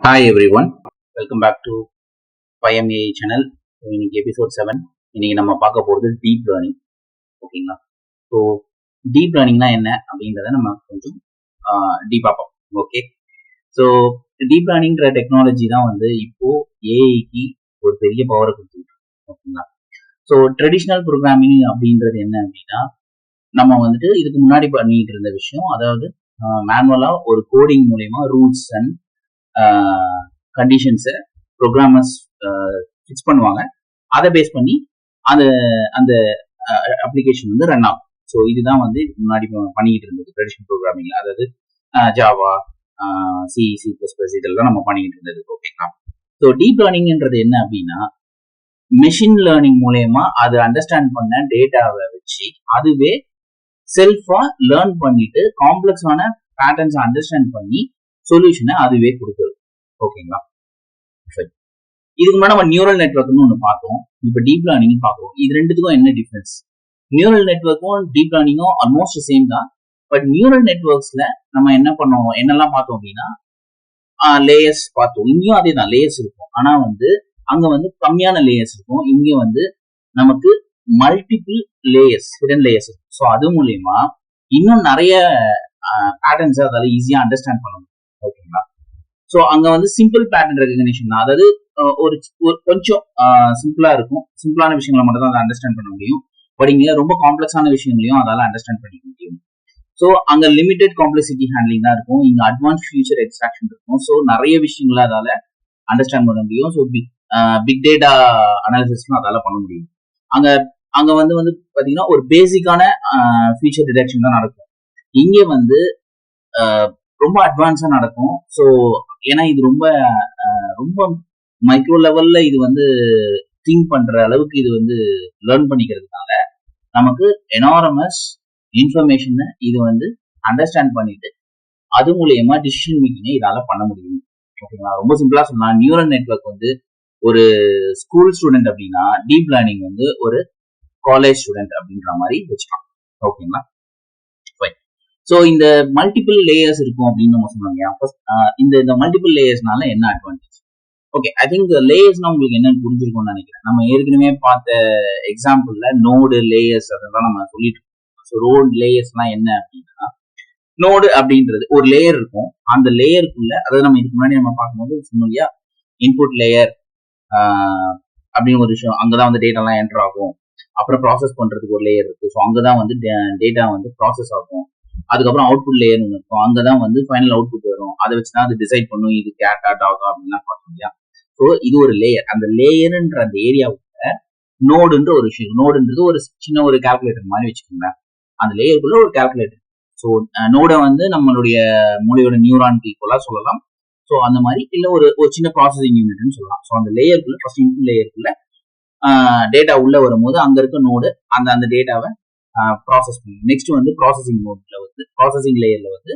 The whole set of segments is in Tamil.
Hi everyone, welcome back to 5MA channel. இன்னைக்கு எபிசோட் 7. இன்னைக்கு நம்ம பார்க்க போகிறது டீப் லேர்னிங். ஓகேங்களா? ஸோ டீப் லேர்னிங்னா என்ன அப்படின்றத நம்ம கொஞ்சம் டீப்பாக பார்ப்போம். ஓகே, ஸோ டீப் லேர்னிங்கிற டெக்னாலஜி தான் வந்து இப்போ ஏஐக்கு ஒரு பெரிய பவரை கொடுத்துருக்கு. ஓகேங்களா? ஸோ ட்ரெடிஷ்னல் ப்ரோக்ராமிங் அப்படின்றது என்ன அப்படின்னா, நம்ம வந்துட்டு இதுக்கு முன்னாடி பண்ணிட்டு இருந்த விஷயம், அதாவது மேனுவலாக ஒரு கோடிங் மூலயமா ரூல்ஸ் அண்ட் கண்டிஷன்ஸை ப்ரோக்ராமர்ஸ் ஃபிக்ஸ் பண்ணுவாங்க. அதை பேஸ் பண்ணி அந்த அந்த அப்ளிகேஷன் வந்து ரன் ஆகும். ஸோ இதுதான் வந்து முன்னாடி பண்ணிக்கிட்டு இருந்தது ட்ரெடிஷனல் ப்ரோக்ராமிங், அதாவது ஜாவா, சி++, இதெல்லாம் நம்ம பண்ணிக்கிட்டு இருந்தது. ஓகேங்களா? ஸோ டீப் லேர்னிங்ன்றது என்ன அப்படின்னா, மெஷின் லேர்னிங் மூலயமா அது அண்டர்ஸ்டாண்ட் பண்ண டேட்டாவை வச்சு அதுவே செல்ஃபா லேர்ன் பண்ணிட்டு காம்ப்ளெக்ஸான பேட்டர்ன்ஸை அண்டர்ஸ்டாண்ட் பண்ணி சொல்யூஷனை அதுவே கொடுக்குது. ஓகேங்களா? சரி, இதுக்கு முன்னாடி நம்ம நியூரல் நெட்வொர்க்னு ஒன்று பார்த்தோம், இப்போ டீப் லேர்னிங் பார்க்குறோம். இது ரெண்டுத்துக்கும் என்ன டிஃபரன்ஸ்? நியூரல் நெட்வொர்க்கும் டீப் லேர்னிங்கும் ஆல்மோஸ்ட் சேம் தான். பட் நியூரல் நெட்வொர்க்ஸ்ல நம்ம என்ன பண்ணோம், என்னெல்லாம் பார்த்தோம் அப்படின்னா, லேயர்ஸ் பார்த்தோம். இங்கேயும் அதே தான், லேயர்ஸ் இருக்கும். ஆனா வந்து அங்க வந்து கம்மியான லேயர்ஸ் இருக்கும், இங்க வந்து நமக்கு மல்டிபிள் லேயர்ஸ், ஹிடன் லேயர்ஸ் இருக்கும். ஸோ அது மூலயமா இன்னும் நிறைய பேட்டர்ன்ஸ் அதால ஈஸியா அண்டர்ஸ்டாண்ட் பண்ண முடியும். ஓகேங்களா? ஸோ அங்க வந்து சிம்பிள் பேட்டர்ன் ரெகக்னிஷன் தான், அதாவது ஒரு கொஞ்சம் சிம்பிளா இருக்கும், சிம்பிளான விஷயங்களை மட்டும் தான் அதை அண்டர்ஸ்டாண்ட் பண்ண முடியும். பட் இங்க ரொம்ப காம்ப்ளெக்ஸான விஷயங்களையும் அதால அண்டர்ஸ்டாண்ட் பண்ணிக்க முடியும். ஸோ அங்க லிமிடெட் காம்ப்ளெக்சிட்டி ஹேண்ட்லிங் தான் இருக்கும், இங்க அட்வான்ஸ் ஃபியூச்சர் எக்ஸ்ட்ராக்ஷன் இருக்கும். ஸோ நிறைய விஷயங்களை அதால அண்டர்ஸ்டாண்ட் பண்ண முடியும். ஸோ பிக் டேட்டா அனாலிசிஸ்லாம் அதால பண்ண முடியும். அங்க அங்க வந்து பாத்தீங்கன்னா ஒரு பேசிக்கான ஃபீச்சர் டிடெக்ஷன் தான் நடக்கும். இங்க வந்து ரொம்ப அட்வான்ஸா நடக்கும். ஸோ ஏன்னா இது ரொம்ப ரொம்ப மைக்ரோ லெவல்ல இது வந்து திங்க் பண்ற அளவுக்கு இது வந்து லேர்ன் பண்ணிக்கிறதுனால நமக்கு எனாரமஸ் இன்ஃபர்மேஷனை இது வந்து அண்டர்ஸ்டாண்ட் பண்ணிட்டு அது மூலியமா டிசிஷன் மேக்கிங்கை இதால பண்ண முடியும். ஓகேங்களா? ரொம்ப சிம்பிளா சொன்னா, நியூரல் நெட்வொர்க் வந்து ஒரு ஸ்கூல் ஸ்டூடெண்ட் அப்படின்னா டீப் லேர்னிங் வந்து ஒரு காலேஜ் ஸ்டூடெண்ட் அப்படின்ற மாதிரி வச்சுக்கலாம். ஓகேங்களா? ஸோ இந்த மல்டிபிள் லேயர்ஸ் இருக்கும் அப்படின்னு நம்ம சொன்னாங்க. இந்த மல்டிபிள் லேயர்ஸ்னால என்ன அட்வான்டேஜ்? ஓகே, ஐ திங்க் லேயர்ஸ்னா உங்களுக்கு என்னன்னு புரிஞ்சிருக்கும்னு நினைக்கிறேன். நம்ம ஏற்கனவே பார்த்த எக்ஸாம்பிள்ல நோடு, லேயர்ஸ் அதெல்லாம் நம்ம சொல்லிட்டு இருக்கோம். ஸோ ரோடு லேயர்ஸ்லாம் என்ன அப்படின்னா, நோடு அப்படின்றது ஒரு லேயர் இருக்கும், அந்த லேயருக்குள்ள, அதாவது நம்ம இதுக்கு முன்னாடி நம்ம பார்க்கும்போது சொன்னோம் இல்லையா, இன்புட் லேயர் அப்படின்னு ஒரு விஷயம், அங்கதான் வந்து டேட்டாலாம் என்டர் ஆகும். அப்புறம் ப்ராசஸ் பண்றதுக்கு ஒரு லேயர் இருக்கு, ஸோ அங்கதான் வந்து டேட்டா வந்து ப்ராசஸ் ஆகும். அதுக்கப்புறம் அவுட்புட் லேயர் ஒன்று இருக்கும், அங்கதான் வந்து ஃபைனல் அவுட்புட் வரும். அதை வச்சுதான் அது டிசைட் பண்ணும், இது கேட்டா டாகா அப்படின்லாம் பார்த்தோம் இல்லையா. ஸோ இது ஒரு லேயர். அந்த லேயர்ன்ற அந்த ஏரியாவுக்குள்ள நோடுன்ற ஒரு விஷயம், நோடுன்றது ஒரு சின்ன ஒரு கால்குலேட்டர் மாதிரி வச்சுக்கோங்க. அந்த லேயருக்குள்ள ஒரு கால்குலேட்டர். ஸோ நோடை வந்து நம்மளுடைய மூளையோட நியூரானுக்கு ஈக்குவலா சொல்லலாம். ஸோ அந்த மாதிரி இல்லை ஒரு சின்ன ப்ராசஸிங் யூனிட்னு சொல்லலாம். ஸோ அந்த லேயருக்குள்ள, ஃபர்ஸ்ட் இன்புட் லேயருக்குள்ள டேட்டா உள்ள வரும்போது அங்க இருக்க நோடு அந்த டேட்டாவை ப்ராசஸ் பண்ணும். நெக்ஸ்ட் வந்து ப்ராசஸிங் மோட்ல வந்து, ப்ராசஸிங் லேயர்ல வந்து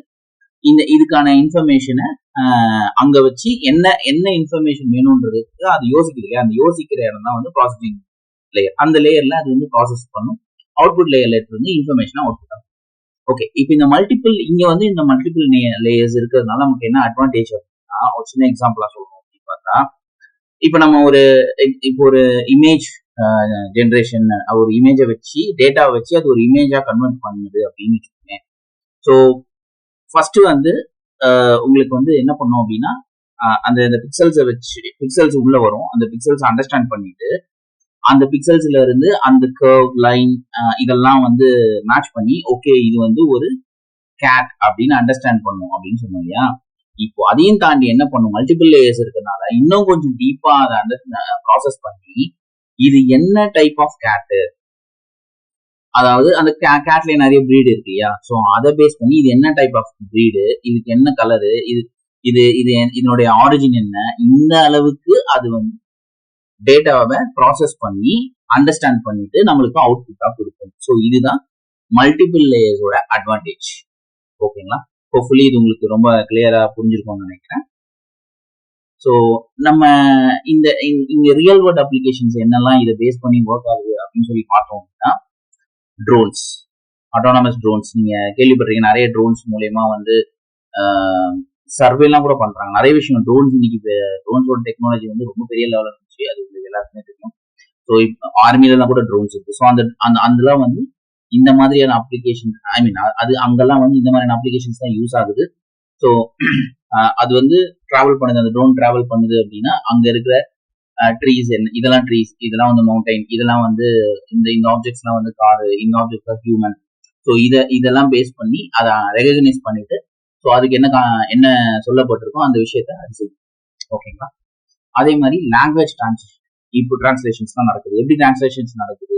இதுக்கான இன்ஃபர்மேஷனை அங்க வச்சு என்ன இன்ஃபர்மேஷன் வேணும்ன்றது அது யோசிக்குது இல்லையா, அந்த யோசிக்கிற இடம் தான் வந்து ப்ராசஸிங் லேயர். அந்த லேயர்ல அது வந்து ப்ராசஸ் பண்ணும். அவுட்புட் லேயர்ல இருந்து இன்ஃபர்மேஷன் அவுட்புட் ஆகும். ஓகே, இப்போ இந்த மல்டிபிள் லேயர்ஸ் இருக்கிறதுனால நமக்கு என்ன அட்வான்டேஜ் அப்படின்னா, ஒரு சின்ன எக்ஸாம்பிளா சொல்லணும் அப்படின்னு பார்த்தா, இப்போ நம்ம ஒரு இமேஜ் ஜென்ரேஷன், ஒரு இமேஜை வச்சு டேட்டாவை வச்சு அது ஒரு இமேஜா கன்வெர்ட் பண்ணுது அப்படின்னு வச்சுக்கோங்க. ஸோ ஃபர்ஸ்ட் வந்து உங்களுக்கு வந்து என்ன பண்ணும் அப்படின்னா, அந்த பிக்சல்ஸை வச்சு, பிக்சல்ஸ் உள்ள வரும், அந்த பிக்சல்ஸ் அண்டர்ஸ்டாண்ட் பண்ணிட்டு அந்த பிக்சல்ஸ்ல இருந்து அந்த கர்வ் லைன் இதெல்லாம் வந்து மேட்ச் பண்ணி, ஓகே இது வந்து ஒரு கேட் அப்படின்னு அண்டர்ஸ்டாண்ட் பண்ணும் அப்படின்னு சொன்னோம் இல்லையா. இப்போ அதையும் தாண்டி என்ன பண்ணும், மல்டிபிள் லேயர்ஸ் இருக்கிறதுனால இன்னும் கொஞ்சம் டீப்பா அதை ப்ராசஸ் பண்ணி இது என்ன டைப் ஆஃப் கேட்டு, அதாவது அந்த கேட்ல நிறைய பிரீடு இருக்கு இல்லையா, ஸோ அதை பேஸ் பண்ணி இது என்ன டைப் ஆஃப் பிரீடு, இதுக்கு என்ன கலரு, இதனுடைய ஆரிஜின் என்ன, இந்த அளவுக்கு அது வந்து டேட்டாவை ப்ராசஸ் பண்ணி அண்டர்ஸ்டாண்ட் பண்ணிட்டு நம்மளுக்கு அவுட்புட்டா கொடுக்கும். ஸோ இதுதான் மல்டிபிள் லேயர்ஸோட அட்வான்டேஜ். ஓகேங்களா? ஹோப்ஃபுல்லி இது உங்களுக்கு ரொம்ப கிளியரா புரிஞ்சிருக்கும்னு நினைக்கிறேன். ஸோ நம்ம இங்க ரியல் வேர்ல்ட் அப்ளிகேஷன்ஸ் என்னெல்லாம் இதை பேஸ் பண்ணி ஒர்க் ஆகுது அப்படின்னு சொல்லி பார்த்தோம் அப்படின்னா, ட்ரோன்ஸ், ஆட்டோனமஸ் ட்ரோன்ஸ், நீங்க கேள்விப்பட்டிருக்கீங்க. நிறைய ட்ரோன்ஸ் மூலயமா வந்து சர்வேலாம் கூட பண்றாங்க. நிறைய விஷயம் ட்ரோன்ஸ் இன்னைக்கு ட்ரோன்ஸோட டெக்னாலஜி வந்து ரொம்ப பெரிய லெவலில் இருந்துச்சு. அது உங்களுக்கு எல்லாருக்குமே தெரியும். ஸோ இப்போ ஆர்மிலலாம் கூட ட்ரோன்ஸ் இருக்கு. ஸோ அந்த அந்த அதெல்லாம் வந்து இந்த மாதிரியான அப்ளிகேஷன் அது அங்கெல்லாம் வந்து இந்த மாதிரியான அப்ளிகேஷன்ஸ் தான் யூஸ் ஆகுது. ஸோ அது வந்து டிராவல் பண்ணுது, அந்த ட்ரோன் டிராவல் பண்ணுது அப்படின்னா அங்க இருக்கிற ட்ரீஸ் இதெல்லாம் ட்ரீஸ், இதெல்லாம் வந்து மவுண்டைன், இதெல்லாம் வந்து இந்த ஆப்ஜெக்ட்ஸ்லாம் வந்து காரு, இந்த ஆப்ஜெக்ட் ஹியூமன். ஸோ இதெல்லாம் பேஸ் பண்ணி அதை ரெகக்னைஸ் பண்ணிட்டு ஸோ அதுக்கு என்ன சொல்லப்பட்டிருக்கோ அந்த விஷயத்த அது செய்யும். ஓகேங்களா? அதே மாதிரி லாங்குவேஜ் இப்போ டிரான்ஸ்லேஷன்ஸ்லாம் நடக்குது. எப்படி டிரான்ஸ்லேஷன்ஸ் நடக்குது?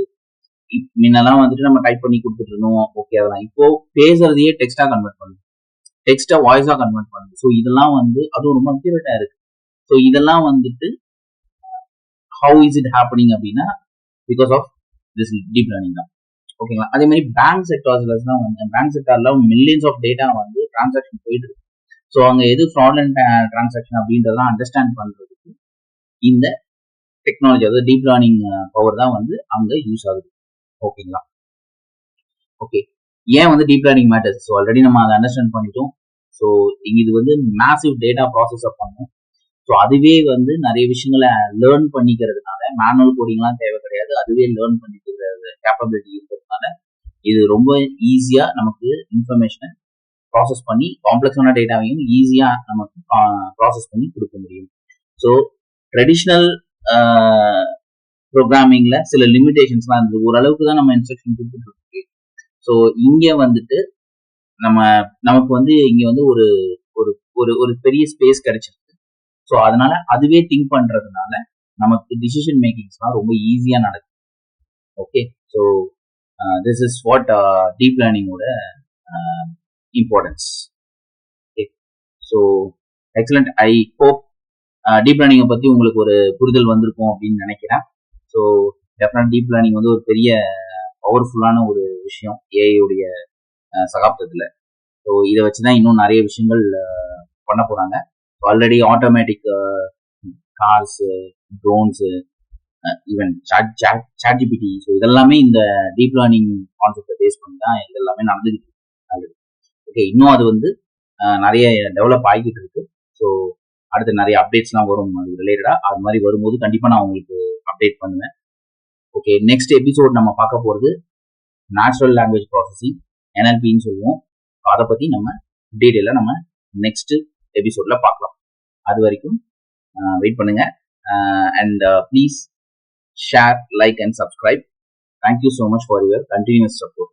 முன்னெல்லாம் வந்துட்டு நம்ம டைப் பண்ணி கொடுத்துட்டு இருந்தோம். ஓகே, அதெல்லாம் இப்போ பேசுறதையே டெக்ஸ்டா கன்வெர்ட் பண்ணுது, டெக்ஸ்டா வாய்ஸா கன்வெர்ட் பண்ணுது. ஸோ இதெல்லாம் வந்து அதுவும் ரொம்ப அக்யூரேட்டா இருக்கு. ஸோ இதெல்லாம் வந்துட்டு ஹவு இஸ் இட் ஹேப்பனிங் அப்படின்னா because of this deep learning தான். ஓகேங்களா? அதே மாதிரி பேங்க் செக்டார்ஸ்லாம் வந்து பேங்க் செக்டார்ல மில்லியன்ஸ் ஆஃப் டேட்டா வந்து டிரான்சாக்ஷன் போயிட்டு இருக்கு. ஸோ அங்க எது ஃப்ராட்லண்ட் டிரான்சாக்ஷன் அப்படின்றதெல்லாம் அண்டர்ஸ்டாண்ட் பண்றதுக்கு இந்த டெக்னாலஜி, அதாவது டீப் லேர்னிங் பவர் தான் வந்து அங்க யூஸ் ஆகுது. ஓகேங்களா? ஓகே, ஏன் வந்து deep learning matters? So already நம்ம அதை அண்டர்ஸ்டாண்ட் பண்ணிட்டோம். ஸோ இது வந்து மேசிவ் டேட்டா ப்ராசஸர் பண்ணும். ஸோ அதுவே வந்து நிறைய விஷயங்களை லேர்ன் பண்ணிக்கிறதுனால மேனுவல் கோடிங்லாம் தேவை கிடையாது. அதுவே லேர்ன் பண்ணிக்கிறது கேப்பபிலிட்டி இருக்கிறதுனால இது ரொம்ப ஈஸியா நமக்கு இன்ஃபர்மேஷனை ப்ராசஸ் பண்ணி காம்ப்ளெக்ஸான டேட்டாவையும் ஈஸியா நமக்கு ப்ராசஸ் பண்ணி கொடுக்க முடியும். ஸோ ட்ரெடிஷ்னல் ப்ரோக்ராமிங்ல சில லிமிடேஷன்ஸ்லாம் இருந்தது. ஓரளவுக்கு தான் நம்ம இன்ஸ்ட்ரக்ஷன் கொடுத்துட்டு இருக்கு. ஸோ இங்க வந்துட்டு நமக்கு வந்து இங்க வந்து ஒரு ஒரு ஒரு பெரிய ஸ்பேஸ் கிடைச்சிருக்கு. ஸோ அதனால அதுவே திங்க் பண்றதுனால நமக்கு டிசிஷன் மேக்கிங்ஸ்லாம் ரொம்ப ஈஸியா நடக்குது. Okay, so this is what deep லேர்னிங்கோட importance. Okay, so excellent. I hope deep லேர்னிங்கை பத்தி உங்களுக்கு ஒரு புரிதல் வந்திருக்கும் அப்படின்னு நினைக்கிறேன். ஸோ டெஃபினட் டீப் லேர்னிங் வந்து ஒரு பெரிய பவர்ஃபுல்லான ஒரு விஷயம் ஏஐ உடைய சகாப்தத்தில். ஸோ இதை வச்சுதான் இன்னும் நிறைய விஷயங்கள் பண்ண போறாங்க. Already automatic cars, drones, even ChatGPT, so இதெல்லாமே இந்த டீப் லேர்னிங் கான்செப்டை பேஸ் பண்ணி தான் இது எல்லாமே நடந்துகிட்டு இருக்கு. ஓகே, இன்னும் அது வந்து நிறைய டெவலப் ஆகிக்கிட்டு இருக்கு. ஸோ அடுத்து நிறைய அப்டேட்ஸ்லாம் வரும் அது ரிலேட்டடா. அது மாதிரி வரும்போது கண்டிப்பா நான் உங்களுக்கு அப்டேட் பண்ணுவேன். ஓகே, நெக்ஸ்ட் எபிசோட் நம்ம பார்க்க போறது நேச்சுரல் லாங்குவேஜ் ப்ராசஸிங், NLPன்னு சொல்லுவோம். அதை பத்தி நம்ம டீட்டெயிலாக நம்ம நெக்ஸ்ட் எபிசோட்ல பார்க்கலாம். அது வரைக்கும் வெயிட் பண்ணுங்க. And please share, like and subscribe. Thank you so much for your continuous support.